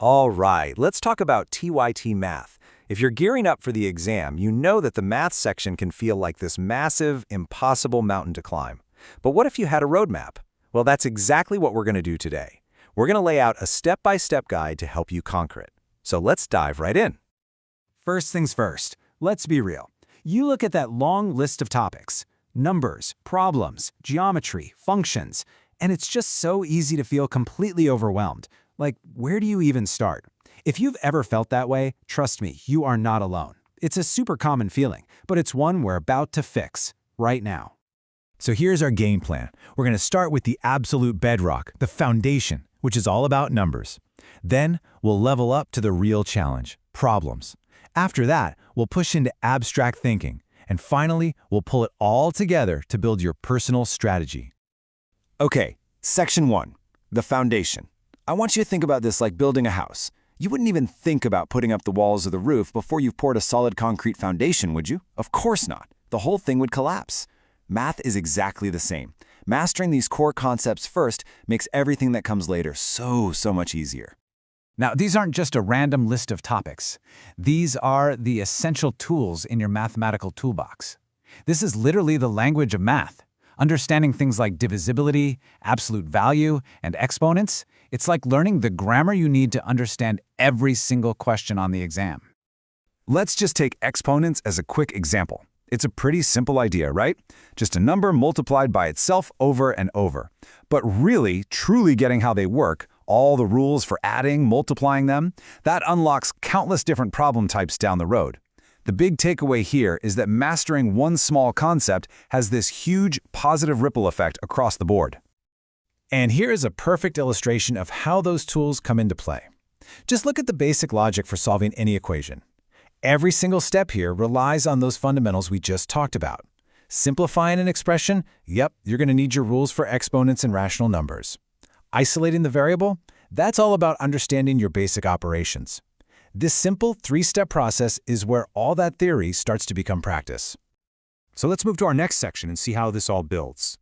All right, let's talk about TYT math. If you're gearing up for the exam, you know that the math section can feel like this massive, impossible mountain to climb. But what if you had a roadmap? Well, that's exactly what we're going to do today. We're going to lay out a step-by-step guide to help you conquer it. So let's dive right in. First things first, let's be real. You look at that long list of topics, numbers, problems, geometry, functions, and it's just so easy to feel completely overwhelmed. Like, where do you even start? If you've ever felt that way, trust me, you are not alone. It's a super common feeling, but it's one we're about to fix right now. So here's our game plan. We're going to start with the absolute bedrock, the foundation, which is all about numbers. Then we'll level up to the real challenge, problems. After that, we'll push into abstract thinking. And finally, we'll pull it all together to build your personal strategy. Okay, Section 1, the foundation. I want you to think about this like building a house. You wouldn't even think about putting up the walls or the roof before you've poured a solid concrete foundation, would you? Of course not. The whole thing would collapse. Math is exactly the same. Mastering these core concepts first makes everything that comes later so much easier. Now, these aren't just a random list of topics. These are the essential tools in your mathematical toolbox. This is literally the language of math. Understanding things like divisibility, absolute value, and exponents, it's like learning the grammar you need to understand every single question on the exam. Let's just take exponents as a quick example. It's a pretty simple idea, right? Just a number multiplied by itself over and over. But really, truly getting how they work, all the rules for adding, multiplying them, that unlocks countless different problem types down the road. The big takeaway here is that mastering one small concept has this huge positive ripple effect across the board. And here is a perfect illustration of how those tools come into play. Just look at the basic logic for solving any equation. Every single step here relies on those fundamentals we just talked about. Simplifying an expression, yep, you're going to need your rules for exponents and rational numbers. Isolating the variable, that's all about understanding your basic operations. This simple three-step process is where all that theory starts to become practice. So let's move to our next section and see how this all builds.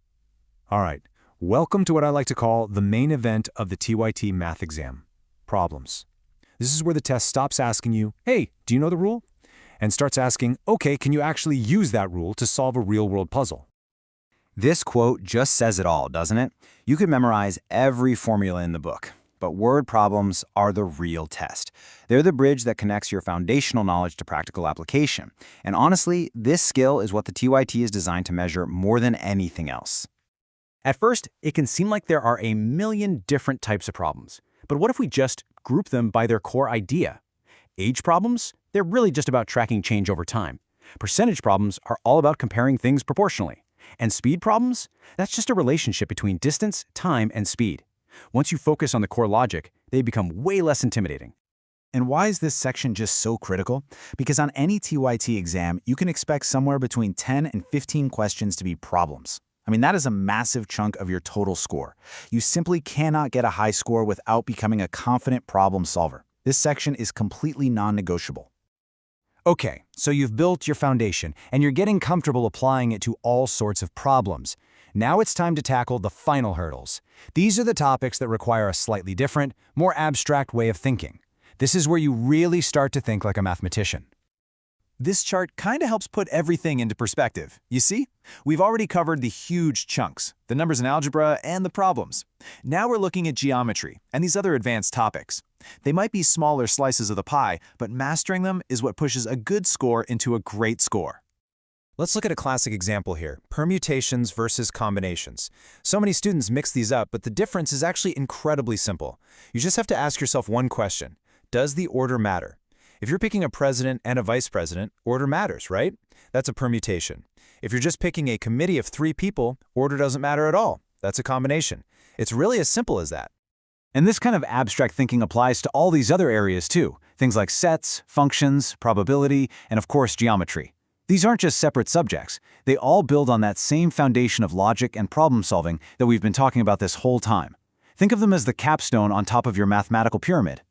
All right, welcome to what I like to call the main event of the TYT math exam, problems. This is where the test stops asking you, hey, do you know the rule? And starts asking, okay, can you actually use that rule to solve a real-world puzzle? This quote just says it all, doesn't it? You could memorize every formula in the book, but word problems are the real test. They're the bridge that connects your foundational knowledge to practical application. And honestly, this skill is what the TYT is designed to measure more than anything else. At first, it can seem like there are a million different types of problems. But what if we just group them by their core idea? Age problems? They're really just about tracking change over time. Percentage problems are all about comparing things proportionally. And speed problems? That's just a relationship between distance, time, and speed. Once you focus on the core logic, they become way less intimidating. And why is this section just so critical? Because on any TYT exam, you can expect somewhere between 10 and 15 questions to be problems. I mean, that is a massive chunk of your total score. You simply cannot get a high score without becoming a confident problem solver. This section is completely non-negotiable. Okay, so you've built your foundation, and you're getting comfortable applying it to all sorts of problems. Now it's time to tackle the final hurdles. These are the topics that require a slightly different, more abstract way of thinking. This is where you really start to think like a mathematician. This chart kind of helps put everything into perspective. You see? We've already covered the huge chunks, the numbers in algebra, and the problems. Now we're looking at geometry and these other advanced topics. They might be smaller slices of the pie, but mastering them is what pushes a good score into a great score. Let's look at a classic example here, permutations versus combinations. So many students mix these up, but the difference is actually incredibly simple. You just have to ask yourself one question. Does the order matter? If you're picking a president and a vice president, order matters, right? That's a permutation. If you're just picking a committee of 3 people, order doesn't matter at all. That's a combination. It's really as simple as that. And this kind of abstract thinking applies to all these other areas too. Things like sets, functions, probability, and of course geometry. These aren't just separate subjects. They all build on that same foundation of logic and problem solving that we've been talking about this whole time. Think of them as the capstone on top of your mathematical pyramid.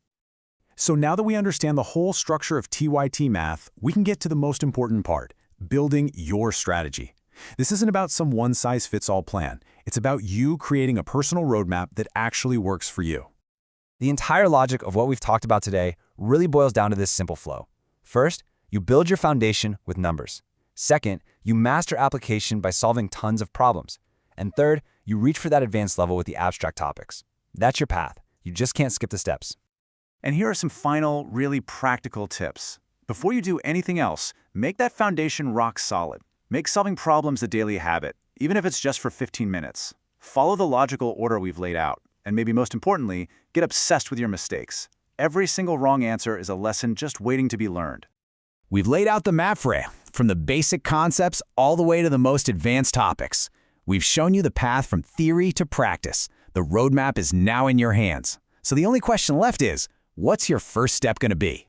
So now that we understand the whole structure of TYT math, we can get to the most important part, building your strategy. This isn't about some one-size-fits-all plan. It's about you creating a personal roadmap that actually works for you. The entire logic of what we've talked about today really boils down to this simple flow. First, you build your foundation with numbers. Second, you master application by solving tons of problems. And third, you reach for that advanced level with the abstract topics. That's your path. You just can't skip the steps. And here are some final, really practical tips. Before you do anything else, make that foundation rock solid. Make solving problems a daily habit, even if it's just for 15 minutes. Follow the logical order we've laid out. And maybe most importantly, get obsessed with your mistakes. Every single wrong answer is a lesson just waiting to be learned. We've laid out the map for you, from the basic concepts all the way to the most advanced topics. We've shown you the path from theory to practice. The roadmap is now in your hands. So the only question left is, what's your first step going to be?